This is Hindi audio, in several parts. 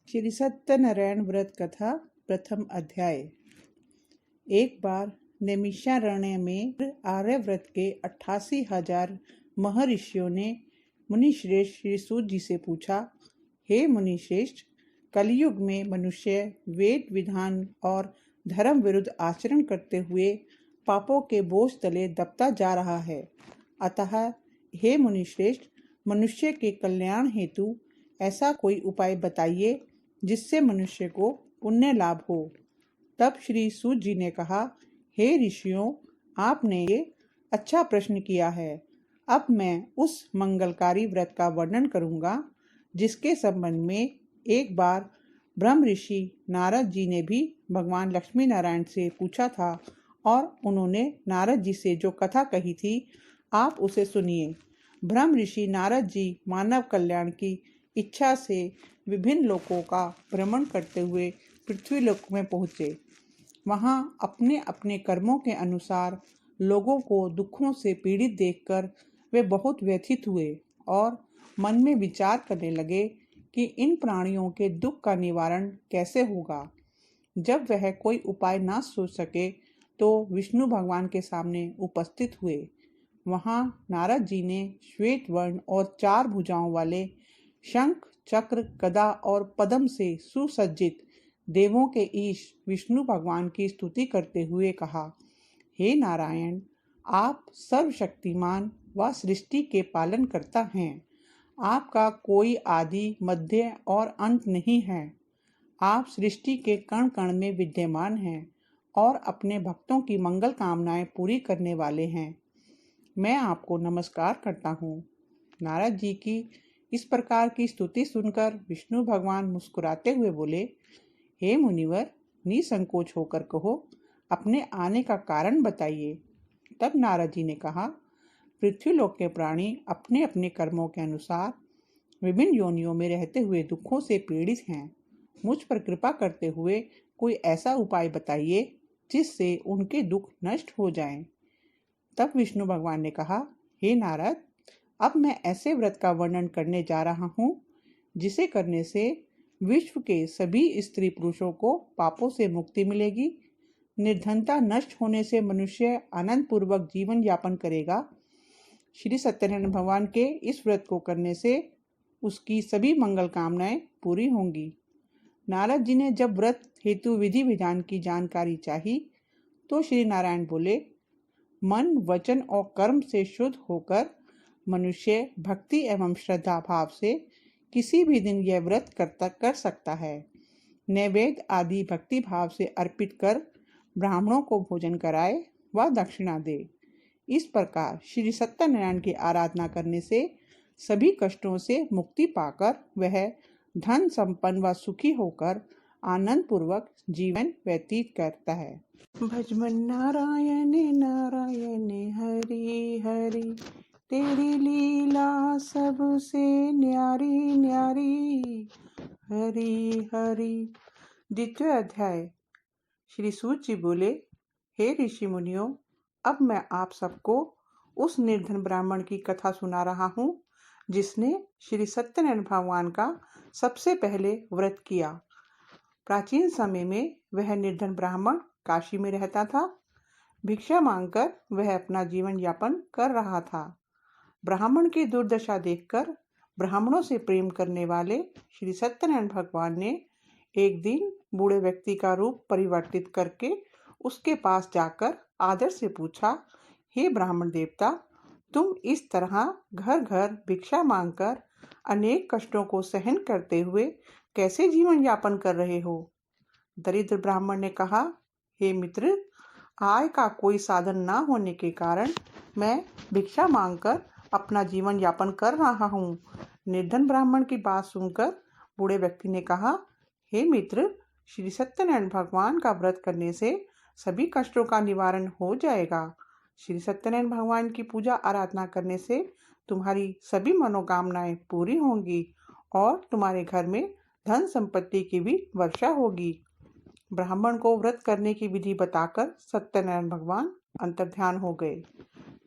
श्री सत्यनारायण व्रत कथा प्रथम अध्याय। एक बार नैमिषारण्य में आर्यव्रत के 88,000 महर्षियों ने मुनिश्रेष्ठ श्री सूत जी से पूछा, हे मुनिश्रेष्ठ, कलयुग में मनुष्य वेद विधान और धर्म विरुद्ध आचरण करते हुए पापों के बोझ तले दबता जा रहा है। अतः हे मुनिश्रेष्ठ, मनुष्य के कल्याण हेतु ऐसा कोई उपाय बताइए जिससे मनुष्य को पुण्य लाभ हो। तब श्री सूत जी ने कहा, हे ऋषियों, आपने ये अच्छा प्रश्न किया है। अब मैं उस मंगलकारी व्रत का वर्णन करूंगा जिसके संबंध में एक बार ब्रह्म ऋषि नारद जी ने भी भगवान लक्ष्मी नारायण से पूछा था और उन्होंने नारद जी से जो कथा कही थी, आप उसे सुनिए। ब्रह्म ऋषि नारद जी मानव कल्याण की इच्छा से विभिन्न लोकों का भ्रमण करते हुए पृथ्वी लोक में पहुँचे। वहाँ अपने अपने कर्मों के अनुसार लोगों को दुखों से पीड़ित देखकर वे बहुत व्यथित हुए और मन में विचार करने लगे कि इन प्राणियों के दुख का निवारण कैसे होगा। जब वह कोई उपाय ना सोच सके तो विष्णु भगवान के सामने उपस्थित हुए। वहाँ नारद जी ने श्वेत वर्ण और 4 भुजाओं वाले शंख, चक्र, गदा और पद्म से सुसज्जित देवों के ईश विष्णु भगवान की स्तुति करते हुए कहा, हे नारायण, आप सर्वशक्तिमान व सृष्टि के पालन करता हैं। आपका कोई आदि, मध्य और अंत नहीं है। आप सृष्टि के कण कण में विद्यमान हैं और अपने भक्तों की मंगल कामनाएं पूरी करने वाले हैं। मैं आपको नमस्कार करता हूँ। नारद जी की इस प्रकार की स्तुति सुनकर विष्णु भगवान मुस्कुराते हुए बोले, हे मुनिवर, निसंकोच होकर कहो, अपने आने का कारण बताइए। तब नारद जी ने कहा, पृथ्वीलोक के प्राणी अपने अपने कर्मों के अनुसार विभिन्न योनियों में रहते हुए दुखों से पीड़ित हैं। मुझ पर कृपा करते हुए कोई ऐसा उपाय बताइए जिससे उनके दुख नष्ट हो जाएं। तब विष्णु भगवान ने कहा, हे नारद, अब मैं ऐसे व्रत का वर्णन करने जा रहा हूँ जिसे करने से विश्व के सभी स्त्री पुरुषों को पापों से मुक्ति मिलेगी, निर्धनता नष्ट होने से मनुष्य आनंद पूर्वक जीवन यापन करेगा। श्री सत्यनारायण भगवान के इस व्रत को करने से उसकी सभी मंगल कामनाएं पूरी होंगी। नारद जी ने जब व्रत हेतु विधि विधान की जानकारी चाही तो श्री नारायण बोले, मन, वचन और कर्म से शुद्ध होकर मनुष्य भक्ति एवं श्रद्धा भाव से किसी भी दिन यह व्रत कर सकता है। नैवेद्य आदि भक्ति भाव से अर्पित कर ब्राह्मणों को भोजन कराए व दक्षिणा दे। इस प्रकार श्री सत्यनारायण की आराधना करने से सभी कष्टों से मुक्ति पाकर वह धन संपन्न व सुखी होकर आनंद पूर्वक जीवन व्यतीत करता है। भजमन नारायण नारायण हरि हरि, तेरी लीला सबसे न्यारी न्यारी, हरि हरि। द्वितीय अध्याय। श्री सूत जी बोले, हे ऋषि मुनियों, अब मैं आप सबको उस निर्धन ब्राह्मण की कथा सुना रहा हूँ जिसने श्री सत्यनारायण भगवान का सबसे पहले व्रत किया। प्राचीन समय में वह निर्धन ब्राह्मण काशी में रहता था। भिक्षा मांगकर वह अपना जीवन यापन कर रहा था। ब्राह्मण की दुर्दशा देखकर ब्राह्मणों से प्रेम करने वाले श्री सत्यनारायण भगवान ने एक दिन बूढ़े व्यक्ति का रूप परिवर्तित करके उसके पास जाकर आदर से पूछा, हे ब्राह्मण देवता, तुम इस तरह घर घर भिक्षा मांगकर अनेक कष्टों को सहन करते हुए कैसे जीवन यापन कर रहे हो? दरिद्र ब्राह्मण ने कहा, हे मित्र, आय का कोई साधन न होने के कारण मैं भिक्षा मांगकर अपना जीवन यापन कर रहा हूँ। निर्धन ब्राह्मण की बात सुनकर बूढ़े व्यक्ति ने कहा, हे मित्र, श्री सत्यनारायण भगवान का व्रत करने से सभी कष्टों का निवारण हो जाएगा। श्री सत्यनारायण भगवान की पूजा आराधना करने से तुम्हारी सभी मनोकामनाएं पूरी होंगी और तुम्हारे घर में धन संपत्ति की भी वर्षा होगी। ब्राह्मण को व्रत करने की विधि बताकर सत्यनारायण भगवान अंतर्ध्यान हो गए।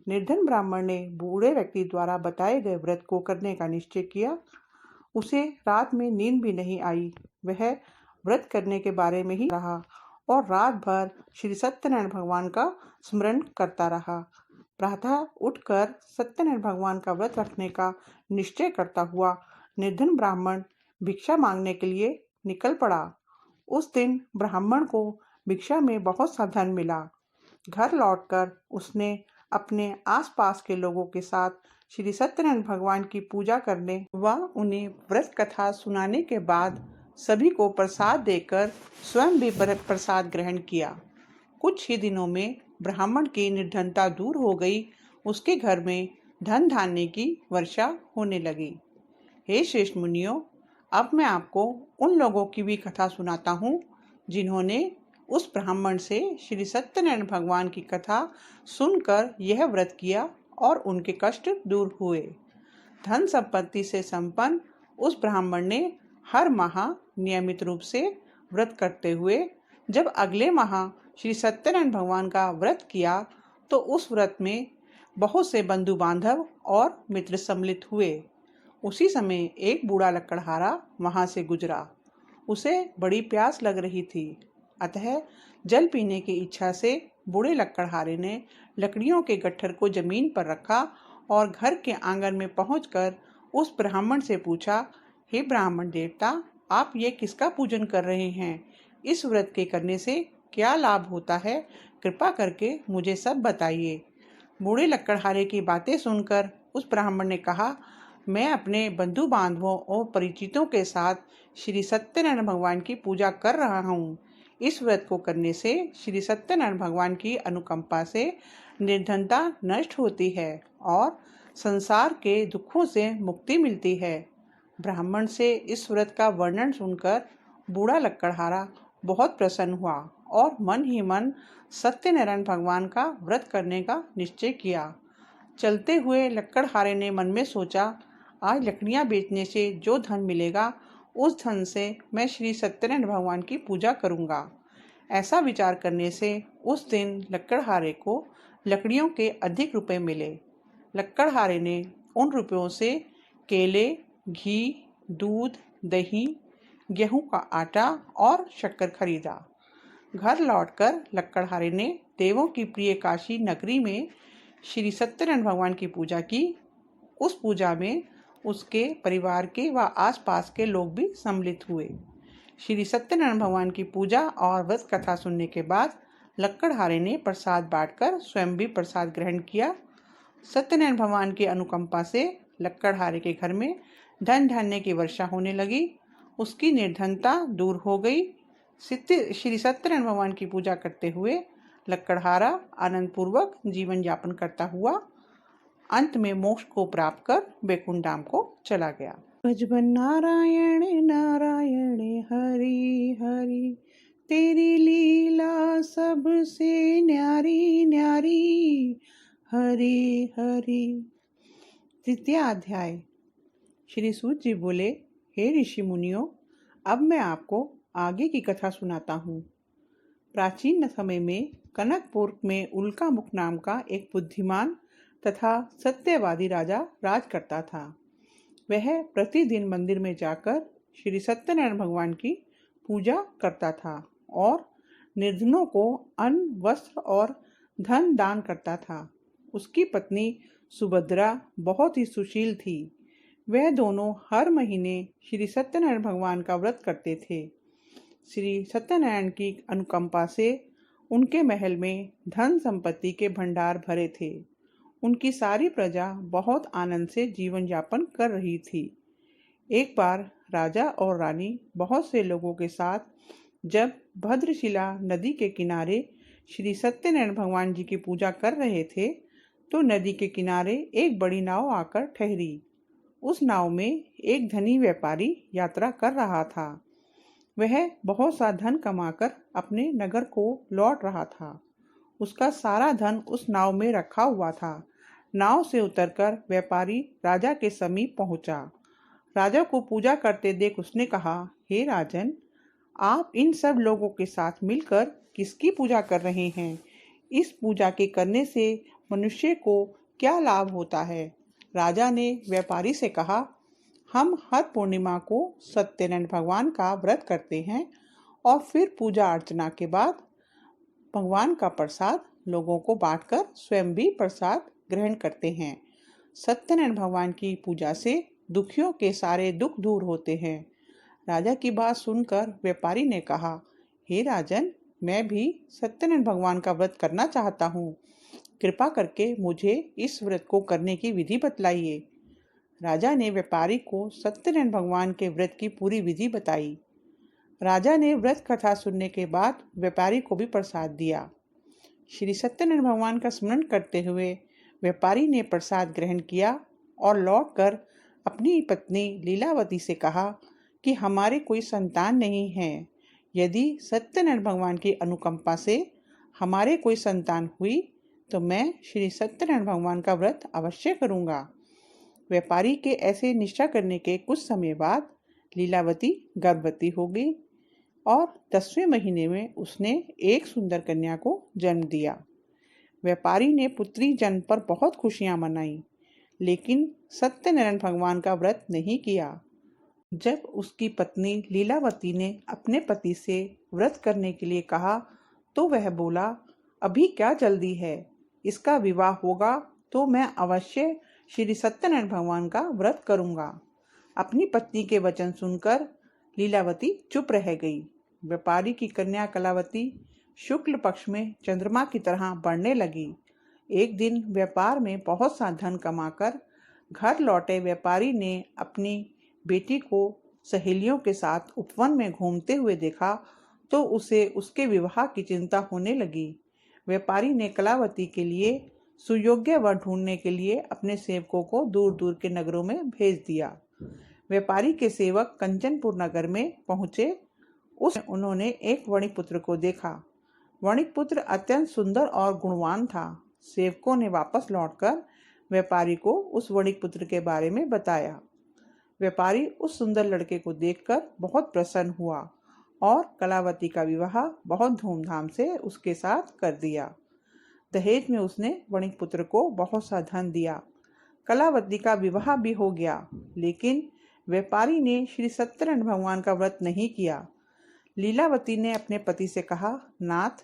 निर्धन ब्राह्मण ने बूढ़े व्यक्ति द्वारा बताए गए व्रत को करने का निश्चय किया उसे रात में नींद भी नहीं आई। वह व्रत करने के बारे में ही रहा और रात भर श्री सत्यनारायण भगवान का स्मरण करता रहा। प्रातः उठकर सत्यनारायण भगवान का व्रत रखने का निश्चय करता हुआ निर्धन ब्राह्मण भिक्षा मांगने के लिए निकल पड़ा। उस दिन ब्राह्मण को भिक्षा में बहुत सा धन मिला। घर लौटकर उसने अपने आसपास के लोगों के साथ श्री सत्यनारायण भगवान की पूजा करने व उन्हें व्रत कथा सुनाने के बाद सभी को प्रसाद देकर स्वयं भी प्रसाद ग्रहण किया। कुछ ही दिनों में ब्राह्मण की निर्धनता दूर हो गई। उसके घर में धन धान्य की वर्षा होने लगी। हे श्रेष्ठ मुनियों, अब मैं आपको उन लोगों की भी कथा सुनाता हूँ जिन्होंने उस ब्राह्मण से श्री सत्यनारायण भगवान की कथा सुनकर यह व्रत किया और उनके कष्ट दूर हुए। धन संपत्ति से संपन्न उस ब्राह्मण ने हर माह नियमित रूप से व्रत करते हुए जब अगले माह श्री सत्यनारायण भगवान का व्रत किया तो उस व्रत में बहुत से बंधु बांधव और मित्र सम्मिलित हुए। उसी समय एक बूढ़ा लकड़हारा वहां से गुजरा। उसे बड़ी प्यास लग रही थी, अतः जल पीने की इच्छा से बूढ़े लकड़हारे ने लकड़ियों के गट्ठर को जमीन पर रखा और घर के आंगन में पहुंचकर उस ब्राह्मण से पूछा, हे ब्राह्मण देवता, आप ये किसका पूजन कर रहे हैं? इस व्रत के करने से क्या लाभ होता है? कृपा करके मुझे सब बताइए। बूढ़े लकड़हारे की बातें सुनकर उस ब्राह्मण ने कहा, मैं अपने बंधु बांधवों और परिचितों के साथ श्री सत्यनारायण भगवान की पूजा कर रहा हूँ। इस व्रत को करने से श्री सत्यनारायण भगवान की अनुकंपा से निर्धनता नष्ट होती है और संसार के दुखों से मुक्ति मिलती है। ब्राह्मण से इस व्रत का वर्णन सुनकर बूढ़ा लकड़हारा बहुत प्रसन्न हुआ और मन ही मन सत्यनारायण भगवान का व्रत करने का निश्चय किया। चलते हुए लकड़हारे ने मन में सोचा, आज लकड़ियां बेचने से जो धन मिलेगा उस धन से मैं श्री सत्यनारायण भगवान की पूजा करूंगा। ऐसा विचार करने से उस दिन लकड़हारे को लकड़ियों के अधिक रुपए मिले। लकड़हारे ने उन रुपयों से केले, घी, दूध, दही, गेहूं का आटा और शक्कर खरीदा। घर लौटकर लकड़हारे ने देवों की प्रिय काशी नगरी में श्री सत्यनारायण भगवान की पूजा की। उस पूजा में उसके परिवार के व आसपास के लोग भी सम्मिलित हुए। श्री सत्यनारायण भगवान की पूजा और व्रत कथा सुनने के बाद लकड़हारे ने प्रसाद बांटकर स्वयं भी प्रसाद ग्रहण किया। सत्यनारायण भगवान की अनुकंपा से लकड़हारे के घर में धन धान्य की वर्षा होने लगी। उसकी निर्धनता दूर हो गई। श्री सत्यनारायण भगवान की पूजा करते हुए लकड़हारा आनंद पूर्वक जीवन यापन करता हुआ अंत में मोक्ष को प्राप्त कर बैकुंठ धाम को चला गया। भजबन नारायण नारायण हरि हरि, तेरी लीला सबसे न्यारी न्यारी, हरि हरि। तृतीय अध्याय। श्री सूत जी बोले, हे ऋषि मुनियों, अब मैं आपको आगे की कथा सुनाता हूँ। प्राचीन समय में कनकपुर में उल्कामुख नाम का एक बुद्धिमान तथा सत्यवादी राजा राज करता था। वह प्रतिदिन मंदिर में जाकर श्री सत्यनारायण भगवान की पूजा करता था और निर्धनों को अन्न, वस्त्र और धन दान करता था। उसकी पत्नी सुभद्रा बहुत ही सुशील थी। वह दोनों हर महीने श्री सत्यनारायण भगवान का व्रत करते थे। श्री सत्यनारायण की अनुकंपा से उनके महल में धन संपत्ति के भंडार भरे थे। उनकी सारी प्रजा बहुत आनंद से जीवन यापन कर रही थी। एक बार राजा और रानी बहुत से लोगों के साथ जब भद्रशिला नदी के किनारे श्री सत्यनारायण भगवान जी की पूजा कर रहे थे तो नदी के किनारे एक बड़ी नाव आकर ठहरी। उस नाव में एक धनी व्यापारी यात्रा कर रहा था। वह बहुत सा धन कमाकर अपने नगर को लौट रहा था। उसका सारा धन उस नाव में रखा हुआ था। नाव से उतरकर व्यापारी राजा के समीप पहुंचा। राजा को पूजा करते देख उसने कहा, हे राजन, आप इन सब लोगों के साथ मिलकर किसकी पूजा कर रहे हैं? इस पूजा के करने से मनुष्य को क्या लाभ होता है? राजा ने व्यापारी से कहा, हम हर पूर्णिमा को सत्यनारायण भगवान का व्रत करते हैं और फिर पूजा अर्चना के बाद भगवान का प्रसाद लोगों को बांटकर स्वयं भी प्रसाद ग्रहण करते हैं। सत्यनारायण भगवान की पूजा से दुखियों के सारे दुख दूर होते हैं। राजा की बात सुनकर व्यापारी ने कहा, हे राजन, मैं भी सत्यनारायण भगवान का व्रत करना चाहता हूँ। कृपा करके मुझे इस व्रत को करने की विधि बतलाइए। राजा ने व्यापारी को सत्यनारायण भगवान के व्रत की पूरी विधि बताई। राजा ने व्रत कथा सुनने के बाद व्यापारी को भी प्रसाद दिया। श्री सत्यनारायण भगवान का स्मरण करते हुए व्यापारी ने प्रसाद ग्रहण किया और लौटकर अपनी पत्नी लीलावती से कहा कि हमारे कोई संतान नहीं है। यदि सत्यनारायण भगवान की अनुकंपा से हमारे कोई संतान हुई तो मैं श्री सत्यनारायण भगवान का व्रत अवश्य करूंगा। व्यापारी के ऐसे निष्ठा करने के कुछ समय बाद लीलावती गर्भवती हो गई और 10वें महीने में उसने एक सुंदर कन्या को जन्म दिया। व्यापारी ने पुत्री जन्म पर बहुत खुशियां मनाई, लेकिन सत्यनारायण भगवान का व्रत नहीं किया। जब उसकी पत्नी लीलावती ने अपने पति से व्रत करने के लिए कहा तो वह बोला, अभी क्या जल्दी है, इसका विवाह होगा तो मैं अवश्य श्री सत्यनारायण भगवान का व्रत करूंगा। अपनी पत्नी के वचन सुनकर लीलावती चुप रह गई। व्यापारी की कन्या कलावती शुक्ल पक्ष में चंद्रमा की तरह बढ़ने लगी। एक दिन व्यापार में बहुत सा धन कमाकर घर लौटे व्यापारी ने अपनी बेटी को सहेलियों के साथ उपवन में घूमते हुए देखा तो उसे उसके विवाह की चिंता होने लगी। व्यापारी ने कलावती के लिए सुयोग्य वर ढूंढने के लिए अपने सेवकों को दूर दूर के नगरों में भेज दिया। व्यापारी के सेवक कंचनपुर नगर में पहुंचे। उन्होंने एक वणिक पुत्र को देखा। वणिक पुत्र अत्यंत सुंदर और गुणवान था। सेवकों ने वापस लौटकर व्यापारी को उस वणिक पुत्र के बारे में बताया। व्यापारी उस सुंदर लड़के को देखकर बहुत प्रसन्न हुआ और कलावती का विवाह बहुत धूमधाम से उसके साथ कर दिया। दहेज में उसने वणिक पुत्र को बहुत सा धन दिया। कलावती का विवाह भी हो गया, लेकिन व्यापारी ने श्री सत्यनारायण भगवान का व्रत नहीं किया। लीलावती ने अपने पति से कहा, नाथ,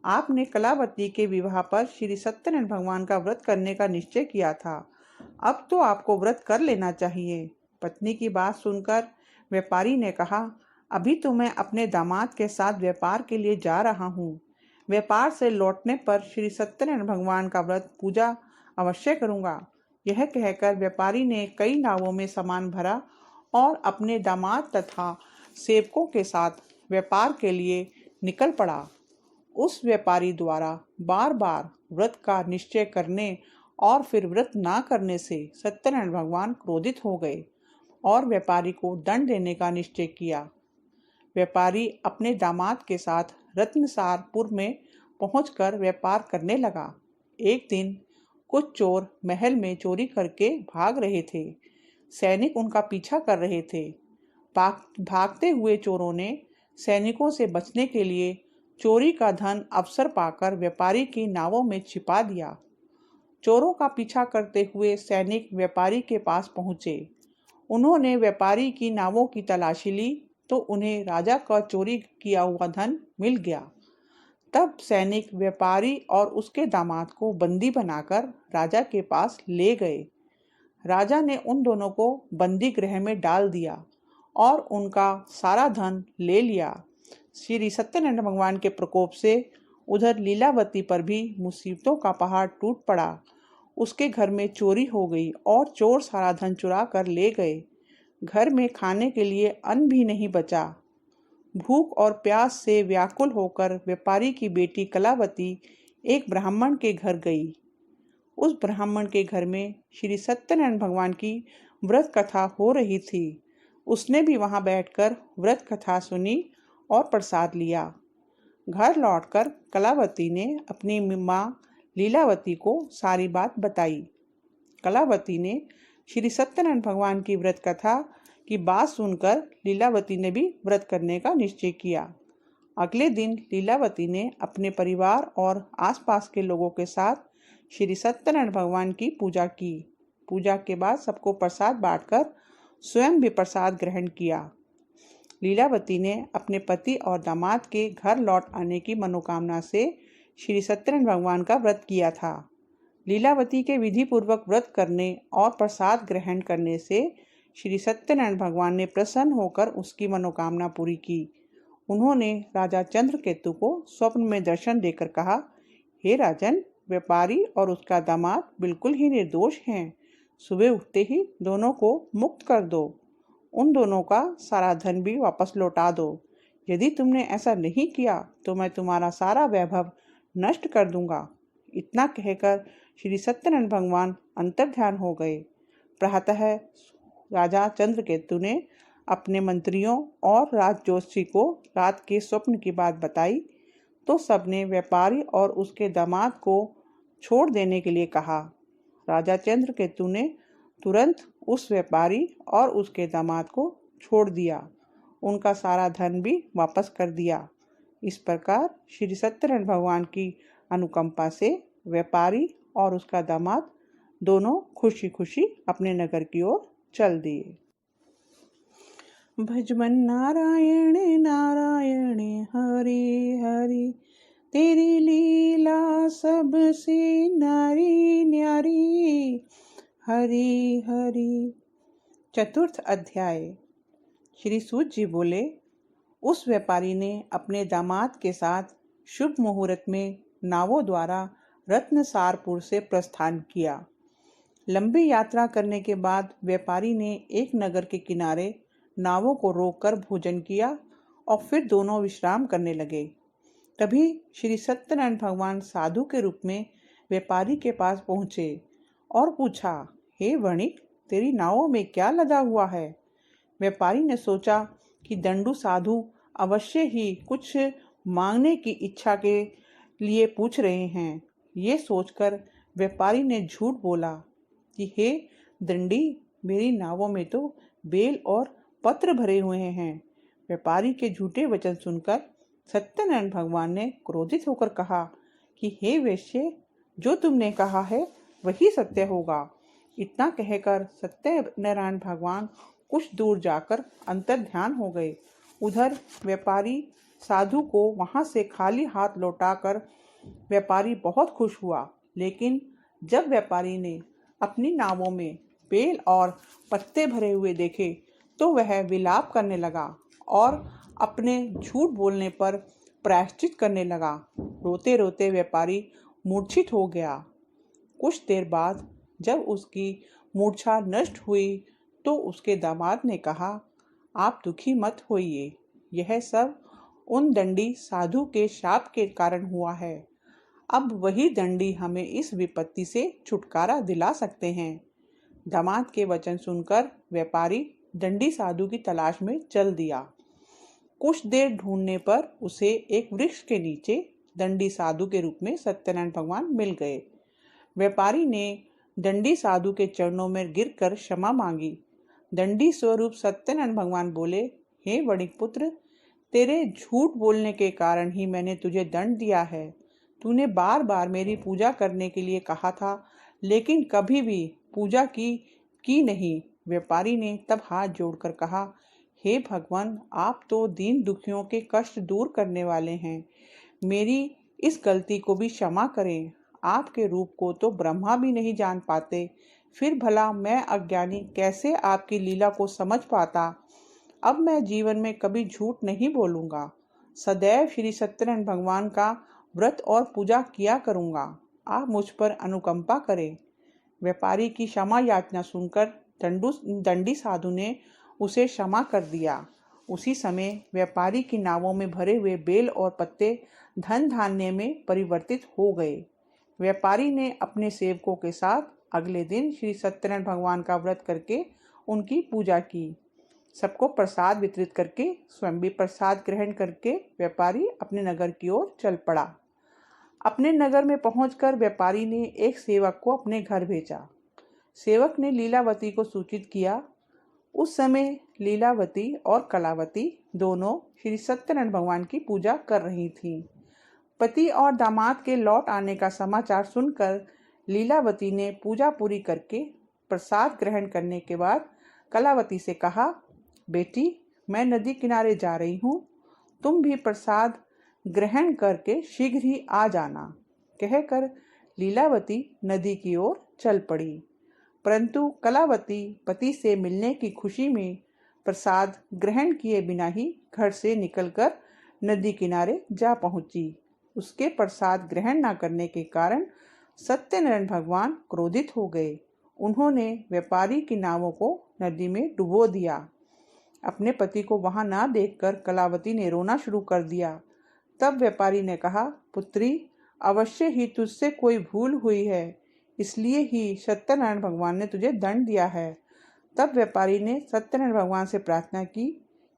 आपने कलावती के विवाह पर श्री सत्यनारायण भगवान का व्रत करने का निश्चय किया था, अब तो आपको व्रत कर लेना चाहिए। पत्नी की बात सुनकर व्यापारी ने कहा, अभी तो मैं अपने दामाद के साथ व्यापार के लिए जा रहा हूँ। व्यापार से लौटने पर श्री सत्यनारायण भगवान का व्रत पूजा अवश्य करूँगा। यह कहकर व्यापारी ने कई नावों में सामान भरा और अपने दामाद तथा सेवकों के साथ व्यापार के लिए निकल पड़ा। उस व्यापारी द्वारा बार बार व्रत का निश्चय करने और फिर व्रत ना करने से सत्यनारायण भगवान क्रोधित हो गए और व्यापारी को दंड देने का निश्चय किया। व्यापारी अपने दामाद के साथ रत्नसारपुर में पहुंचकर व्यापार करने लगा। एक दिन कुछ चोर महल में चोरी करके भाग रहे थे। सैनिक उनका पीछा कर रहे थे। भागते हुए चोरों ने सैनिकों से बचने के लिए चोरी का धन अवसर पाकर व्यापारी की नावों में छिपा दिया। चोरों का पीछा करते हुए सैनिक व्यापारी के पास पहुंचे। उन्होंने व्यापारी की नावों की तलाशी ली तो उन्हें राजा का चोरी किया हुआ धन मिल गया। तब सैनिक व्यापारी और उसके दामाद को बंदी बनाकर राजा के पास ले गए। राजा ने उन दोनों को बंदी गृह में डाल दिया और उनका सारा धन ले लिया। श्री सत्यनारायण भगवान के प्रकोप से उधर लीलावती पर भी मुसीबतों का पहाड़ टूट पड़ा। उसके घर में चोरी हो गई और चोर सारा धन चुरा कर ले गए। घर में खाने के लिए अन्न भी नहीं बचा। भूख और प्यास से व्याकुल होकर व्यापारी की बेटी कलावती एक ब्राह्मण के घर गई। उस ब्राह्मण के घर में श्री सत्यनारायण भगवान की व्रत कथा हो रही थी। उसने भी वहां बैठकर व्रत कथा सुनी और प्रसाद लिया। घर लौटकर कलावती ने अपनी माँ लीलावती को सारी बात बताई। कलावती ने श्री सत्यनारायण भगवान की व्रत कथा की बात सुनकर लीलावती ने भी व्रत करने का निश्चय किया। अगले दिन लीलावती ने अपने परिवार और आसपास के लोगों के साथ श्री सत्यनारायण भगवान की पूजा की। पूजा के बाद सबको प्रसाद बांटकर स्वयं भी प्रसाद ग्रहण किया। लीलावती ने अपने पति और दामाद के घर लौट आने की मनोकामना से श्री सत्यनारायण भगवान का व्रत किया था। लीलावती के विधि पूर्वक व्रत करने और प्रसाद ग्रहण करने से श्री सत्यनारायण भगवान ने प्रसन्न होकर उसकी मनोकामना पूरी की। उन्होंने राजा चंद्रकेतु को स्वप्न में दर्शन देकर कहा, हे राजन, व्यापारी और उसका दामाद बिल्कुल ही निर्दोष हैं। सुबह उठते ही दोनों को मुक्त कर दो। उन दोनों का सारा धन भी वापस लौटा दो। यदि तुमने ऐसा नहीं किया तो मैं तुम्हारा सारा वैभव नष्ट कर दूंगा। इतना कहकर श्री सत्यनारायण भगवान अंतर्ध्यान हो गए। प्रातः राजा चंद्रकेतु ने अपने मंत्रियों और राजज्योतिषी को रात के स्वप्न की बात बताई तो सबने व्यापारी और उसके दामाद को छोड़ देने के लिए कहा। राजा चंद्रकेतु ने तुरंत उस व्यापारी और उसके दामाद को छोड़ दिया। उनका सारा धन भी वापस कर दिया। इस प्रकार श्री सत्यनारायण भगवान की अनुकंपा से व्यापारी और उसका दामाद दोनों खुशी खुशी अपने नगर की ओर चल दिए। भजमन नारायण नारायण हरि हरि, तेरी लीला सबसे न्यारी न्यारी, हरि हरि। चतुर्थ अध्याय। श्री सूत जी बोले, उस व्यापारी ने अपने दामाद के साथ शुभ मुहूर्त में नावों द्वारा रत्नसारपुर से प्रस्थान किया। लंबी यात्रा करने के बाद व्यापारी ने एक नगर के किनारे नावों को रोककर भोजन किया और फिर दोनों विश्राम करने लगे। तभी श्री सत्यनारायण भगवान साधु के रूप में व्यापारी के पास पहुंचे और पूछा, हे वणिक, तेरी नावों में क्या लदा हुआ है? व्यापारी ने सोचा कि दंडू साधु अवश्य ही कुछ मांगने की इच्छा के लिए पूछ रहे हैं। ये सोचकर व्यापारी ने झूठ बोला कि हे दंडी, मेरी नावों में तो बेल और पत्र भरे हुए हैं। व्यापारी के झूठे वचन सुनकर सत्यनारायण भगवान ने क्रोधित होकर कहा कि हे वैश्य, जो तुमने कहा है वही सत्य होगा। इतना कहकर सत्यनारायण भगवान कुछ दूर जाकर अंतर्ध्यान हो गए। उधर व्यापारी साधु को वहां से खाली हाथ लौटाकर व्यापारी बहुत खुश हुआ। लेकिन जब व्यापारी ने अपनी नावों में बेल और पत्ते भरे हुए देखे तो वह विलाप करने लगा और अपने झूठ बोलने पर प्रायश्चित करने लगा। रोते रोते व्यापारी मूर्छित हो गया। कुछ देर बाद जब उसकी मूर्छा नष्ट हुई तो उसके दामाद ने कहा, आप दुखी मत होइए, यह सब उन दंडी साधु के शाप के कारण हुआ है। अब वही दंडी हमें इस विपत्ति से छुटकारा दिला सकते हैं। दामाद के वचन सुनकर व्यापारी दंडी साधु की तलाश में चल दिया। कुछ देर ढूंढने पर उसे एक वृक्ष के नीचे दंडी साधु के रूप में सत्यनारायण भगवान मिल गए। व्यापारी ने दंडी साधु के चरणों में गिरकर क्षमा मांगी। दंडी स्वरूप सत्यनारायण भगवान बोले, हे वणिक पुत्र, तेरे झूठ बोलने के कारण ही मैंने तुझे दंड दिया है। तूने बार बार मेरी पूजा करने के लिए कहा था, लेकिन कभी भी पूजा की नहीं। व्यापारी ने तब हाथ जोड़कर कहा, हे भगवान, आप तो दीन दुखियों के कष्ट दूर करने वाले हैं। मेरी इस गलती को भी क्षमा करें। आपके रूप को तो ब्रह्मा भी नहीं जान पाते, फिर भला मैं अज्ञानी कैसे आपकी लीला को समझ पाता। अब मैं जीवन में कभी झूठ नहीं बोलूंगा। सदैव श्री सत्यनारायण भगवान का व्रत और पूजा किया करूंगा। आप मुझ पर अनुकंपा करें। व्यापारी की क्षमा याचना सुनकर दंडी साधु ने उसे क्षमा कर दिया। उसी समय व्यापारी की नावों में भरे हुए बेल और पत्ते धन धान्य में परिवर्तित हो गए। व्यापारी ने अपने सेवकों के साथ अगले दिन श्री सत्यनारायण भगवान का व्रत करके उनकी पूजा की। सबको प्रसाद वितरित करके स्वयं भी प्रसाद ग्रहण करके व्यापारी अपने नगर की ओर चल पड़ा। अपने नगर में पहुंचकर व्यापारी ने एक सेवक को अपने घर भेजा। सेवक ने लीलावती को सूचित किया। उस समय लीलावती और कलावती दोनों श्री सत्यनारायण भगवान की पूजा कर रही थीं। पति और दामाद के लौट आने का समाचार सुनकर लीलावती ने पूजा पूरी करके प्रसाद ग्रहण करने के बाद कलावती से कहा, बेटी मैं नदी किनारे जा रही हूँ, तुम भी प्रसाद ग्रहण करके शीघ्र ही आ जाना। कहकर लीलावती नदी की ओर चल पड़ी। परंतु कलावती पति से मिलने की खुशी में प्रसाद ग्रहण किए बिना ही घर से निकलकर नदी किनारे जा पहुंची। उसके प्रसाद ग्रहण न करने के कारण सत्यनारायण भगवान क्रोधित हो गए। उन्होंने व्यापारी की नावों को नदी में डुबो दिया। अपने पति को वहां ना देखकर कलावती ने रोना शुरू कर दिया। तब व्यापारी ने कहा, पुत्री अवश्य ही तुझसे कोई भूल हुई है, इसलिए ही सत्यनारायण भगवान ने तुझे दंड दिया है। तब व्यापारी ने सत्यनारायण भगवान से प्रार्थना की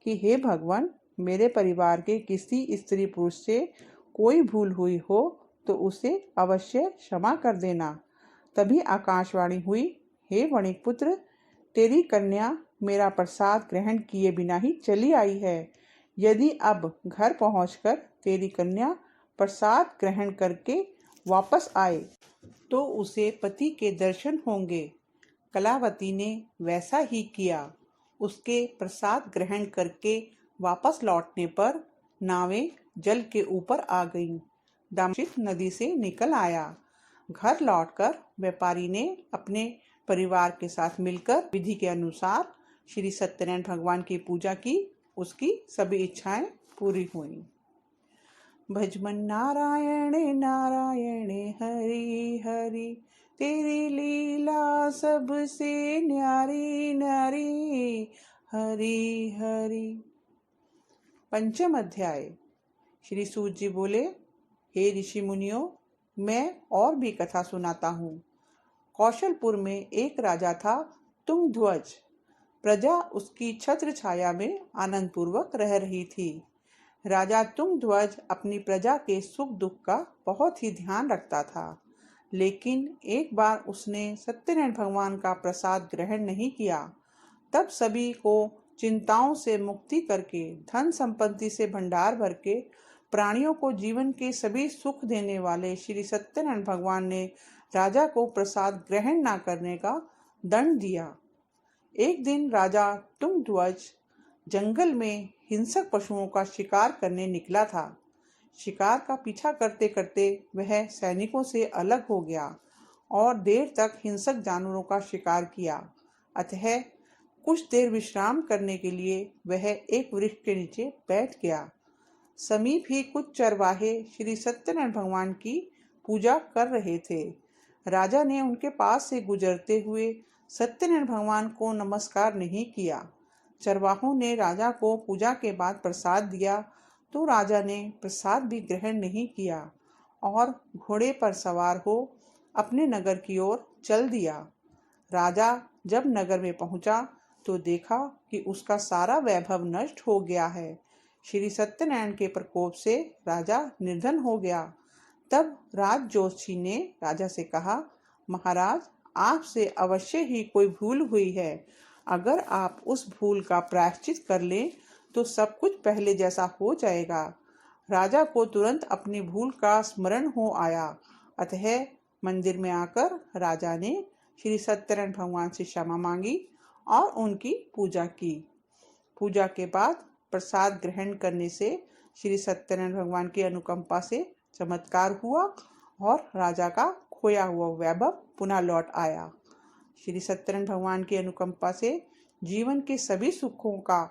कि हे भगवान, मेरे परिवार के किसी स्त्री पुरुष से कोई भूल हुई हो तो उसे अवश्य क्षमा कर देना। तभी आकाशवाणी हुई, हे वणिक पुत्र, तेरी कन्या मेरा प्रसाद ग्रहण किए बिना ही चली आई है। यदि अब घर पहुंचकर तेरी कन्या प्रसाद ग्रहण करके वापस आए तो उसे पति के दर्शन होंगे। कलावती ने वैसा ही किया। उसके प्रसाद ग्रहण करके वापस लौटने पर नावें जल के ऊपर आ गईं। दामशित नदी से निकल आया। घर लौटकर व्यापारी ने अपने परिवार के साथ मिलकर विधि के अनुसार श्री सत्यनारायण भगवान की पूजा की। उसकी सभी इच्छाएं पूरी हुईं। भजमन नारायण नारायण हरि हरि, तेरी लीला सबसे न्यारी न्यारी, हरि हरि। पंचम अध्याय। श्री सूत जी बोले, हे ऋषि मुनियों, मैं और भी कथा सुनाता हूँ। कौशलपुर में एक राजा था, तुंगध्वज। प्रजा उसकी छत्र छाया में आनंद पूर्वक रह रही थी। राजा तुंगध्वज अपनी प्रजा के सुख दुख का बहुत ही ध्यान रखता था, लेकिन एक बार उसने सत्यनारायण भगवान का प्रसाद ग्रहण नहीं किया। तब सभी को चिंताओं से मुक्ति करके, धन संपत्ति से भंडार भर के, प्राणियों को जीवन के सभी सुख देने वाले श्री सत्यनारायण भगवान ने राजा को प्रसाद ग्रहण न करने का दंड दिया। एक दिन राजा तुंगध्वज जंगल में हिंसक पशुओं का शिकार करने निकला था। शिकार का पीछा करते करते वह सैनिकों से अलग हो गया और देर तक हिंसक जानवरों का शिकार किया। अतः कुछ देर विश्राम करने के लिए वह एक वृक्ष के नीचे बैठ गया। समीप ही कुछ चरवाहे श्री सत्यनारायण भगवान की पूजा कर रहे थे। राजा ने उनके पास से गुजरते हुए सत्यनारायण भगवान को नमस्कार नहीं किया। चरवाहों ने राजा को पूजा के बाद प्रसाद दिया तो राजा ने प्रसाद भी ग्रहण नहीं किया और घोड़े पर सवार हो अपने नगर की ओर चल दिया। राजा जब नगर में पहुंचा तो देखा कि उसका सारा वैभव नष्ट हो गया है। श्री सत्यनारायण के प्रकोप से राजा निर्धन हो गया। तब राज जोशी ने राजा से कहा, महाराज, आपसे अवश्य ही कोई भूल हुई है। अगर आप उस भूल का प्रायश्चित कर लें तो सब कुछ पहले जैसा हो जाएगा। राजा को तुरंत अपनी भूल का स्मरण हो आया। अतः मंदिर में आकर राजा ने श्री सत्यनारायण भगवान से क्षमा मांगी और उनकी पूजा की। पूजा के बाद प्रसाद ग्रहण करने से श्री सत्यनारायण भगवान की अनुकंपा से चमत्कार हुआ और राजा का खोया हुआ वैभव पुनः लौट आया। श्री सत्यनारायण भगवान की अनुकंपा से जीवन के सभी सुखों का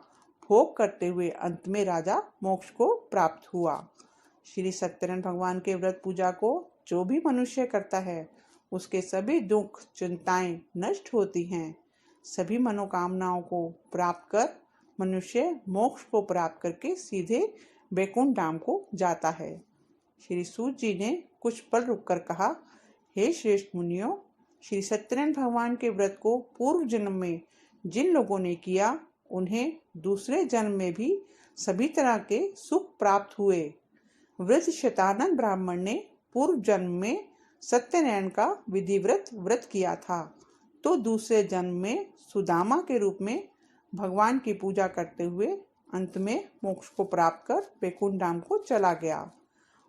भोग करते हुए अंत में राजा मोक्ष को प्राप्त हुआ। श्री सत्यनारायण भगवान के व्रत पूजा को जो भी मनुष्य करता है उसके सभी दुख चिंताएं नष्ट होती हैं। सभी मनोकामनाओं को प्राप्त कर मनुष्य मोक्ष को प्राप्त करके सीधे वैकुंठ धाम को जाता है। श्री सूत जी ने कुछ पल रुककर कहा, हे श्रेष्ठ मुनियों, श्री सत्यनारायण भगवान के व्रत को पूर्व जन्म में जिन लोगों ने किया उन्हें दूसरे जन्म में भी सभी तरह के सुख प्राप्त हुए। वृद्ध शतानंद ब्राह्मण ने पूर्व जन्म में सत्यनारायण का विधिव्रत व्रत किया था तो दूसरे जन्म में सुदामा के रूप में भगवान की पूजा करते हुए अंत में मोक्ष को प्राप्त कर वैकुंठ धाम को चला गया।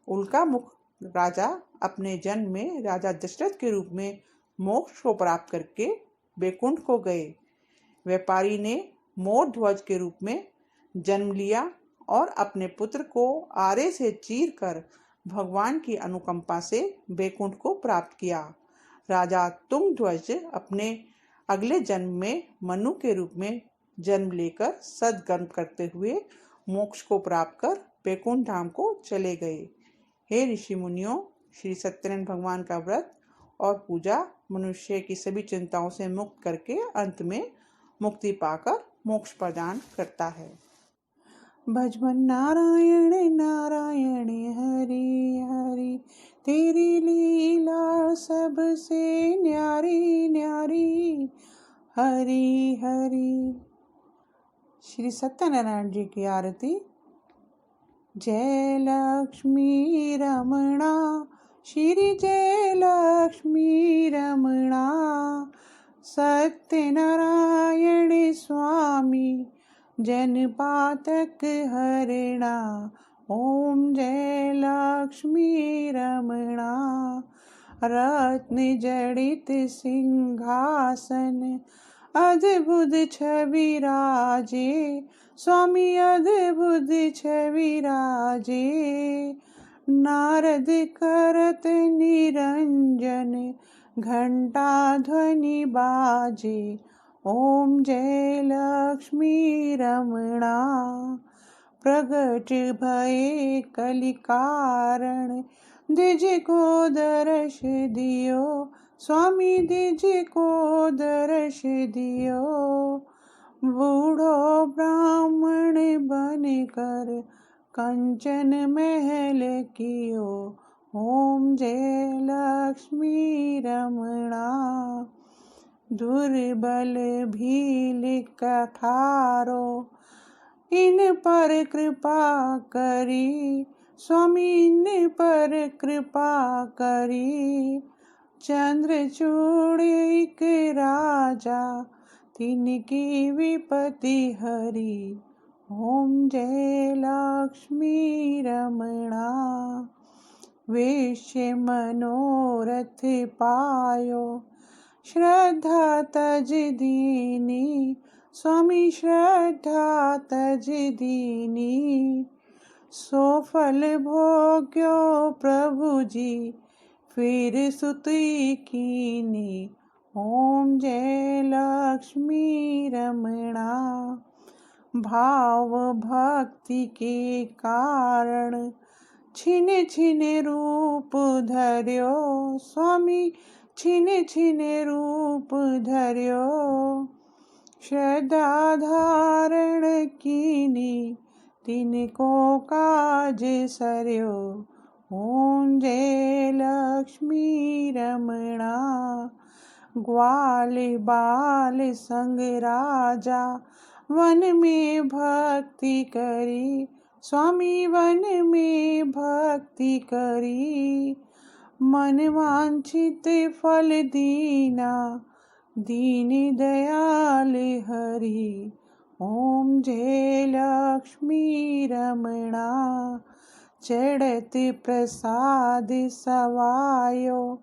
उल्का मुख राजा अपने जन्म में राजा दशरथ के रूप में मोक्ष को प्राप्त करके वैकुंठ को गए। व्यापारी ने मोर ध्वज के रूप में जन्म लिया और अपने पुत्र को आरे से चीर कर भगवान की अनुकंपा से बैकुंठ को प्राप्त किया। राजा तुंगध्वज अपने अगले जन्म में मनु के रूप में जन्म लेकर सत्कर्म करते हुए मोक्ष को प्राप्त कर बैकुंठ धाम को चले गए। हे ऋषि मुनियों, श्री सत्यनारायण भगवान का व्रत और पूजा मनुष्य की सभी चिंताओं से मुक्त करके अंत में मुक्ति पाकर मोक्ष प्रदान करता है। भजमन नारायण नारायण हरि हरि, तेरी लीला सबसे न्यारी न्यारी, हरि हरि। श्री सत्यनारायण जी की आरती। जय लक्ष्मी रमणा, श्री जय लक्ष्मी रमणा, सत्यनारायण स्वामी जनपातक हरिणा। ओम जय लक्ष्मी रमणा, रत्न जड़ित सिंहासन अद्भुत छवि राजे, स्वामी अद्भुत छवि राजे। नारद करत निरंजन घंटा ध्वनि बाजे। ओम जय लक्ष्मी रमणा, प्रगट भये कलि कारण, द्विज को दर्श दियो, स्वामी द्विज को दर्श दियो। बूढ़ो ब्राह्मण बन कर कंचन महल कियो। ओम जय लक्ष्मी रमणा, दुर्बल भील कठारो, इन पर कृपा करी, स्वामी इन पर कृपा करी। चंद्रचूड़ एक राजा, तिनकी विपत्ति हरी। ओम जय लक्ष्मी रमणा, वेश्य मनोरथ पायो, श्रद्धा तज दीनी, स्वामी श्रद्धा तज दीनी। सो फल भोग्यो प्रभु जी, फिर सुति कीनी। ओम जय लक्ष्मी रमणा, भाव भक्ति के कारण छिन छिन रूप धर्यो, स्वामी छिन छिन रूप धर्यो। श्रद्धा धारण कीनी, तिनको काज सर्यो। ओम जय लक्ष्मी रमणा, ग्वाल बाल संग राजा, वन में भक्ति करी, स्वामी वन में भक्ति करी। मन वांछित फल दीना, दीन दयाल हरि। ओम जय लक्ष्मी रमणा, चढ़त प्रसाद सवायो,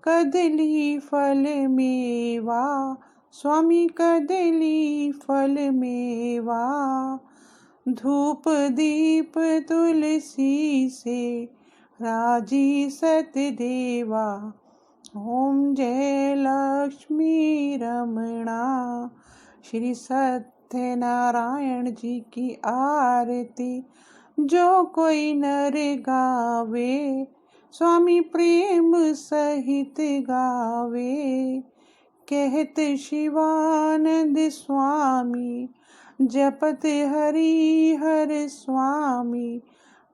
कदली फल मेवा, स्वामी कदली फल मेवा। धूप दीप तुलसी से, राजी सतदेवा। ओम जय लक्ष्मी रमणा, श्री सत्यनारायण जी की आरती। जो कोई नर गावे, स्वामी प्रेम सहित गावे। कहत शिवानंद स्वामी, जपत हरि हर स्वामी,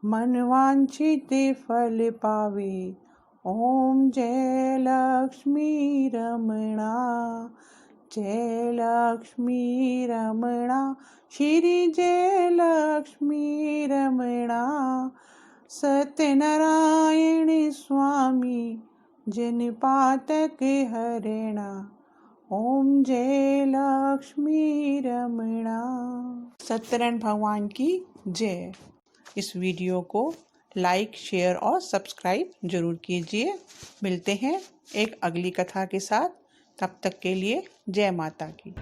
मन वांछित फल पावे। ओम जय लक्ष्मी रमणा, जय लक्ष्मी रमणा, श्री जय लक्ष्मी रमणा। सत्यनारायण स्वामी जनपातक हरिणा। ओम जय लक्ष्मी रमणा। सत्यनारायण भगवान की जय। इस वीडियो को लाइक, शेयर और सब्सक्राइब जरूर कीजिए। मिलते हैं एक अगली कथा के साथ। तब तक के लिए जय माता की।